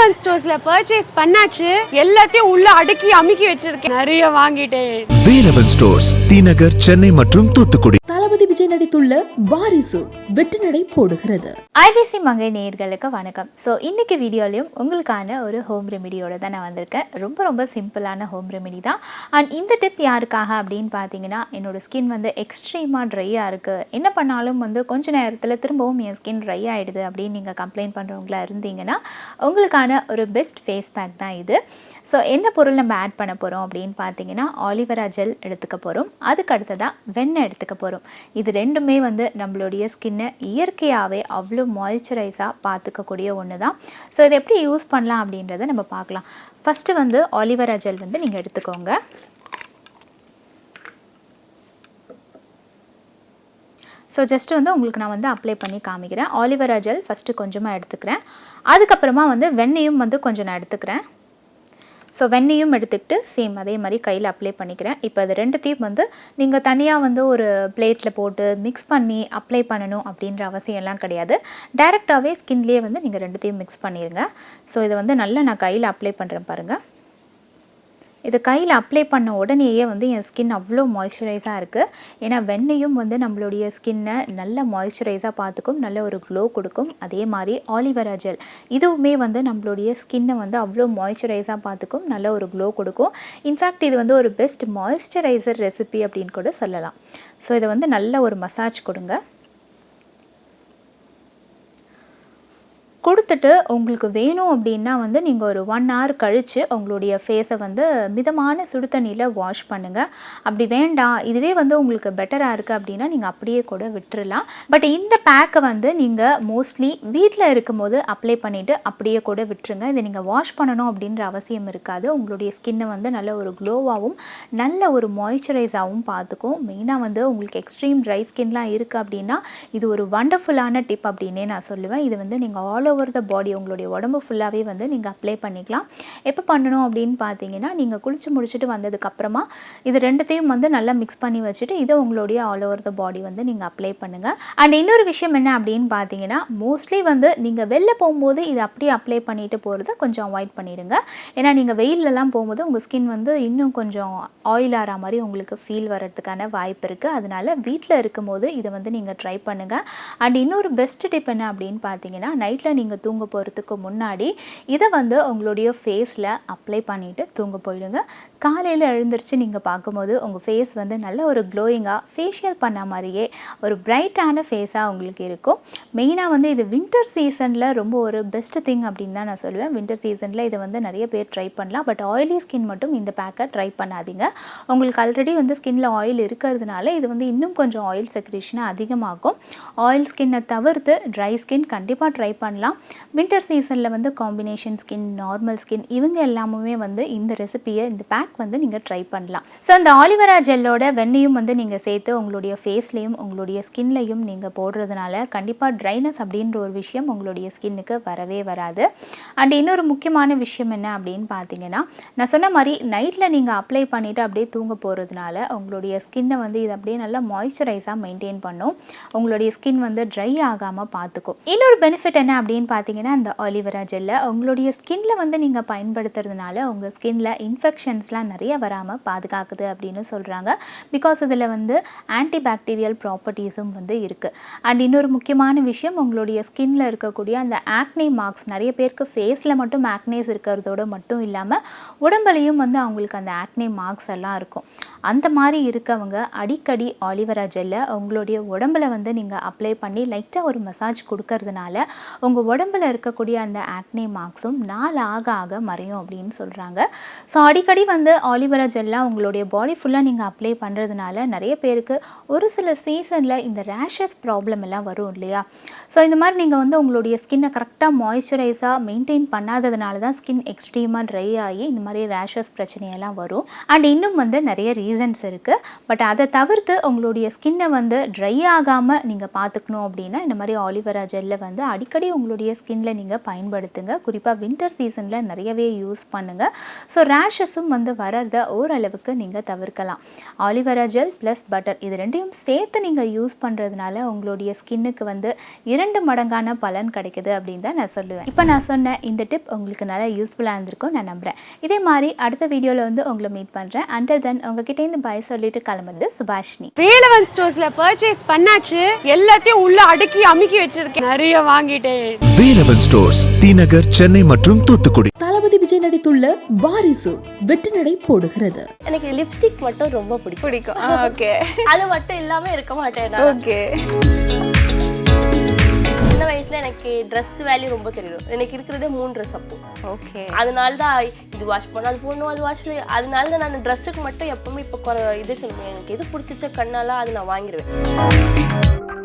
Velavan ஸ்டோர்ஸ்ல purchase பண்ணாச்சு. எல்லாத்தையும் உள்ள அடுக்கி அமுக்கி வச்சிருக்கேன். நிறைய வாங்கிட்டேன். வேலவன் ஸ்டோர்ஸ், டி நகர், சென்னை மற்றும் தூத்துக்குடி. தளபதி விஜய் நடித்துள்ள வாரிசு வெற்றி நடை போடுகிறது. ஐபிசி மங்கை நேயர்களுக்கு வணக்கம். ஸோ இன்னைக்கு வீடியோலையும் உங்களுக்கான ஒரு ஹோம் ரெமிடியோட தான் நான் வந்திருக்கேன். ரொம்ப சிம்பிளான ஹோம் ரெமிடி தான். அண்ட் இந்த டிப் யாருக்காக அப்படின்னு பார்த்தீங்கன்னா, என்னோட ஸ்கின் வந்து எக்ஸ்ட்ரீமாக ட்ரையாக இருக்குது, என்ன பண்ணாலும் வந்து கொஞ்ச நேரத்தில் திரும்பவும் என் ஸ்கின் ட்ரை ஆகிடுது அப்படின்னு நீங்கள் கம்ப்ளைண்ட் பண்ணுறவங்களா இருந்தீங்கன்னா உங்களுக்கான ஒரு பெஸ்ட் ஃபேஸ் பேக் தான் இது. ஸோ என்ன பொருள் நம்ம ஆட் பண்ண போகிறோம் அப்படின்னு பார்த்தீங்கன்னா, ஆலிவேரா ஜெல் எடுத்துக்க போகிறோம். அதுக்கு அடுத்ததாக வெண்ணெய் எடுத்துக்க போகிறோம். இது ரெண்டுமே வந்து நம்மளுடைய ஸ்கின்னை இயற்கையாகவே அவ்வளோ மாய்ஸ்சரைஸாக பார்த்துக்கக்கூடிய ஒன்று தான். ஸோ இதை எப்படி யூஸ் பண்ணலாம் அப்படின்றத நம்ம பார்க்கலாம். ஃபஸ்ட்டு வந்து ஆலிவேரா ஜெல் வந்து நீங்கள் எடுத்துக்கோங்க. ஸோ ஜஸ்ட்டு வந்து உங்களுக்கு நான் வந்து அப்ளை பண்ணி காமிக்கிறேன். ஆலிவேரா ஜெல் ஃபஸ்ட்டு கொஞ்சமாக எடுத்துக்கிறேன். அதுக்கப்புறமா வந்து வெண்ணெயும் வந்து கொஞ்சம் நான் எடுத்துக்கிறேன். ஸோ வெண்ணெயும் எடுத்துக்கிட்டு சேம் அதே மாதிரி கையில் அப்ளை பண்ணிக்கிறேன். இப்போ அது ரெண்டுத்தையும் வந்து நீங்கள் தனியாக வந்து ஒரு பிளேட்டில் போட்டு மிக்ஸ் பண்ணி அப்ளை பண்ணணும் அப்படின்ற அவசியம்லாம் கிடையாது. டைரெக்டாகவே ஸ்கின்லேயே வந்து நீங்கள் ரெண்டுத்தையும் மிக்ஸ் பண்ணிடுங்க. ஸோ இதை வந்து நல்லா நான் கையில் அப்ளை பண்ணுறேன் பாருங்கள். இது கையில் அப்ளை பண்ண உடனேயே வந்து என் ஸ்கின் அவ்வளோ மாய்ஸ்சரைஸாக இருக்குது. ஏன்னா வெண்ணெயும் வந்து நம்மளுடைய ஸ்கின்னை நல்ல மாய்ஸ்சரைஸாக பார்த்துக்கும், நல்ல ஒரு க்ளோ கொடுக்கும். அதே மாதிரி ஆலிவேரா ஜெல் இதுவுமே வந்து நம்மளுடைய ஸ்கின்னை வந்து அவ்வளோ மாய்ஸ்சரைஸாக பார்த்துக்கும், நல்ல ஒரு க்ளோ கொடுக்கும். இன்ஃபேக்ட் இது வந்து ஒரு பெஸ்ட் மாய்ஸ்சரைசர் ரெசிபி அப்படின்னு கூட சொல்லலாம். ஸோ இதை வந்து நல்ல ஒரு மசாஜ் கொடுங்க. கொடுத்துட்டு உங்களுக்கு வேணும் அப்படின்னா வந்து நீங்கள் ஒரு 1 hour கழித்து உங்களுடைய ஃபேஸை வந்து மிதமான சுடு தண்ணியில் வாஷ் பண்ணுங்கள். அப்படி வேண்டாம், இதுவே வந்து உங்களுக்கு பெட்டராக இருக்குது அப்படின்னா நீங்கள் அப்படியே கூட விட்டுறலாம். பட் இந்த பேக்கை வந்து நீங்கள் மோஸ்ட்லி வீட்டில் இருக்கும்போது அப்ளை பண்ணிவிட்டு அப்படியே கூட விட்டுருங்க. இதை நீங்கள் வாஷ் பண்ணணும் அப்படின்ற அவசியம் இருக்காது. உங்களுடைய ஸ்கின்னை வந்து நல்ல ஒரு க்ளோவாகவும் நல்ல ஒரு மாய்ஸ்சரைஸாகவும் பார்த்துக்கும். மெயினாக வந்து உங்களுக்கு எக்ஸ்ட்ரீம் ட்ரை ஸ்கின்லாம் இருக்குது அப்படின்னா இது ஒரு வண்டர்ஃபுல்லான டிப் அப்படின்னே நான் சொல்லுவேன். இது வந்து நீங்கள் ஆல் ஓவர் த பாடி உங்களுடைய உடம்பு ஃபுல்லாகவே வந்து நீங்கள் அப்ளை பண்ணிக்கலாம். எப்போ பண்ணணும் அப்படின்னு பார்த்தீங்கன்னா, நீங்கள் குளிச்சு முடிச்சுட்டு வந்ததுக்கப்புறமா இது ரெண்டுத்தையும் வந்து நல்லா மிக்ஸ் பண்ணி வச்சுட்டு இதை உங்களுடைய ஆல் ஓவர் த பாடி வந்து நீங்கள் அப்ளை பண்ணுங்கள். அண்ட் இன்னொரு விஷயம் என்ன அப்படின்னு பார்த்தீங்கன்னா, மோஸ்ட்லி வந்து நீங்கள் வெளில போகும்போது இதை அப்படியே அப்ளை பண்ணிட்டு போகிறத கொஞ்சம் அவாய்ட் பண்ணிடுங்க. ஏன்னா நீங்கள் வெயிலெலாம் போகும்போது உங்கள் ஸ்கின் வந்து இன்னும் கொஞ்சம் ஆயில் ஆகிற மாதிரி உங்களுக்கு ஃபீல் வர்றதுக்கான வாய்ப்பு இருக்குது. அதனால் வீட்டில் இருக்கும்போது இதை வந்து நீங்கள் ட்ரை பண்ணுங்கள். அண்ட் இன்னொரு பெஸ்ட் டிப் என்ன அப்படின்னு பார்த்தீங்கன்னா, நைட்டில் நீங்கள் தூங்க போகிறதுக்கு முன்னாடி இதை வந்து உங்களுடைய ஃபேஸில் அப்ளை பண்ணிவிட்டு தூங்க போயிடுங்க. காலையில் எழுந்திரிச்சு நீங்கள் பார்க்கும்போது உங்கள் ஃபேஸ் வந்து நல்ல ஒரு க்ளோயிங்காக ஃபேஷியல் பண்ண மாதிரியே ஒரு பிரைட்டான ஃபேஸாக உங்களுக்கு இருக்கும். மெயினாக வந்து இது வின்டர் சீசனில் ரொம்ப ஒரு பெஸ்ட் திங் அப்படின்னு தான் நான் சொல்லுவேன். வின்டர் சீசனில் இதை வந்து நிறைய பேர் ட்ரை பண்ணலாம். பட் ஆயிலி ஸ்கின் மட்டும் இந்த பேக்கை ட்ரை பண்ணாதீங்க. உங்களுக்கு ஆல்ரெடி வந்து ஸ்கின்னில் ஆயில் இருக்கிறதுனால இது வந்து இன்னும் கொஞ்சம் ஆயில் செக்ரேஷனை அதிகமாகும். ஆயில் ஸ்கின்னை தவிர்த்து ட்ரை ஸ்கின் கண்டிப்பாக ட்ரை பண்ணலாம். வின்டர் சீசனில் வந்து காம்பினேஷன் ஸ்கின், நார்மல் ஸ்கின் இவங்க எல்லாமே வந்து இந்த ரெசிபியை, இந்த பேக் வந்து நீங்கள் ட்ரை பண்ணலாம். ஸோ இந்த ஆலிவேரா ஜெல்லோட வெண்ணையும் வந்து நீங்கள் சேர்த்து உங்களுடைய ஃபேஸ்லேயும் உங்களுடைய ஸ்கின்லையும் நீங்கள் போடுறதுனால கண்டிப்பாக ட்ரைனஸ் அப்படின்ற ஒரு விஷயம் உங்களுடைய ஸ்கின்னுக்கு வரவே வராது. அண்ட் இன்னொரு முக்கியமான விஷயம் என்ன அப்படின்னு பார்த்தீங்கன்னா, நான் சொன்ன மாதிரி நைட்டில் நீங்கள் அப்ளை பண்ணிவிட்டு அப்படியே தூங்க போகிறதுனால உங்களுடைய ஸ்கின்னை வந்து இது அப்படியே நல்லா மாய்ஸ்சரைஸாக மெயின்டைன் பண்ணும். உங்களுடைய ஸ்கின் வந்து ட்ரை ஆகாமல் பார்த்துக்கும். இன்னொரு பெனிஃபிட் என்ன அப்படின்னு பார்த்தீங்கன்னா, இந்த ஆலிவேரா ஜெல்லை உங்களுடைய ஸ்கின்ல வந்து நீங்கள் பயன்படுத்துறதுனால உங்கள் ஸ்கின்ல இன்ஃபெக்ஷன்ஸ்லாம் நிறைய வராமல் பாதுகாக்குது அப்படின்னு சொல்கிறாங்க. பிகாஸ் இதில் வந்து ஆன்டி பாக்டீரியல் ப்ராப்பர்ட்டிஸும் வந்து இருக்குது. அண்ட் இன்னொரு முக்கியமான விஷயம், உங்களுடைய ஸ்கின்ல இருக்கக்கூடிய அந்த ஆக்னே மார்க்ஸ், நிறைய பேருக்கு ஃபேஸில் மட்டும் ஆக்னேஸ் இருக்கிறதோடு மட்டும் இல்லாமல் உடம்புலையும் வந்து அவங்களுக்கு அந்த ஆக்னே மார்க்ஸ் எல்லாம் இருக்கும். அந்த மாதிரி இருக்கவங்க அடிக்கடி ஆலிவேரா ஜெல்லை உங்களுடைய உடம்புல வந்து நீங்கள் அப்ளை பண்ணி லைட்டாக ஒரு மசாஜ் கொடுக்கறதுனால உங்கள் உடம்புல இருக்கக்கூடிய அந்த ஆக்னே மார்க்ஸும் நாள் ஆக ஆக மறையும் அப்படின்னு சொல்கிறாங்க. ஸோ அடிக்கடி வந்து ஆலிவேரா ஜெல்லாம் உங்களுடைய பாடி ஃபுல்லாக நீங்கள் அப்ளை பண்ணுறதுனால நிறைய பேருக்கு ஒரு சில சீசனில் இந்த ரேஷஸ் ப்ராப்ளம் எல்லாம் வரும் இல்லையா. ஸோ இந்த மாதிரி நீங்கள் வந்து உங்களுடைய ஸ்கின்னை கரெக்டாக மாய்ஸ்சரைஸாக மெயின்டைன் பண்ணாததுனால தான் ஸ்கின் எக்ஸ்ட்ரீமாக ட்ரை ஆகி இந்த மாதிரி ரேஷஸ் பிரச்சனையெல்லாம் வரும். அண்ட் இன்னும் வந்து நிறைய ரீசன்ஸ் இருக்குது. பட் அதை தவிர்த்து உங்களுடைய ஸ்கின்னை வந்து ட்ரை ஆகாமல் நீங்கள் பார்த்துக்கணும் அப்படின்னா இந்த மாதிரி ஆலிவேரா ஜெல்லை வந்து அடிக்கடி உங்களுடைய ஸ்கின்னில் நீங்கள் பயன்படுத்துங்க. குறிப்பாக வின்டர் சீசனில் நிறையவே யூஸ் பண்ணுங்கள். ஸோ ரேஷஸும் வந்து வர்றத ஓரளவுக்கு நீங்கள் தவிர்க்கலாம். ஆலிவேரா ஜெல் ப்ளஸ் பட்டர் இது ரெண்டையும் சேர்த்து நீங்கள் யூஸ் பண்ணுறதுனால உங்களுடைய ஸ்கின்னுக்கு வந்து 2 மடங்கான பலன் கிடைக்குது அப்படின்னு தான் நான் சொல்லுவேன். இப்போ நான் சொன்ன இந்த டிப் உங்களுக்கு நல்லா யூஸ்ஃபுல்லாக இருந்திருக்கும் நான் நம்புகிறேன். இதே மாதிரி அடுத்த வீடியோவில் வந்து உங்களை மீட் பண்ணுறேன். அண்டர் தென் உங்ககிட்ட பை சொல்லிட்டு கிளம்புறது சுபாஷினி. வேலவன் ஸ்டோர்ஸ்ல பர்ச்சேஸ் பண்ணாச்சு, எல்லாத்தையும் உள்ள அடுக்கி அமுக்கி வச்சிருக்கேன். நிறைய வாங்கிட்டேன். வேலவன் ஸ்டோர்ஸ், டி நகர், சென்னை மற்றும் தூத்துக்குடி. தளபதி விஜய் நடித்துள்ள வாரிசு வெற்றி நடை போடுகிறது. எனக்கு லிப்ஸ்டிக் மட்டும் ரொம்ப பிடிக்கும். ஓகே. அது மட்டும் இல்லாம இருக்க மாட்டேன். ஓகே. சின்ன வயசுல எனக்கு ட்ரெஸ் வேல்யூ ரொம்ப தெரியும். எனக்கு இருக்கிறதே 3 ட்ரெஸ் அப்போ. ஓகே. அதனால தான் இது வாஷ் பண்ண அது போடணும் அது வாஷ், அதனால தான் நான் ட்ரெஸ்ஸுக்கு மட்டும் எப்பவுமே இப்போ இதே சொல்லுவேன், எனக்கு எது பிடிச்சிச்ச கண்ணால அது நான் வாங்கிடுவேன்.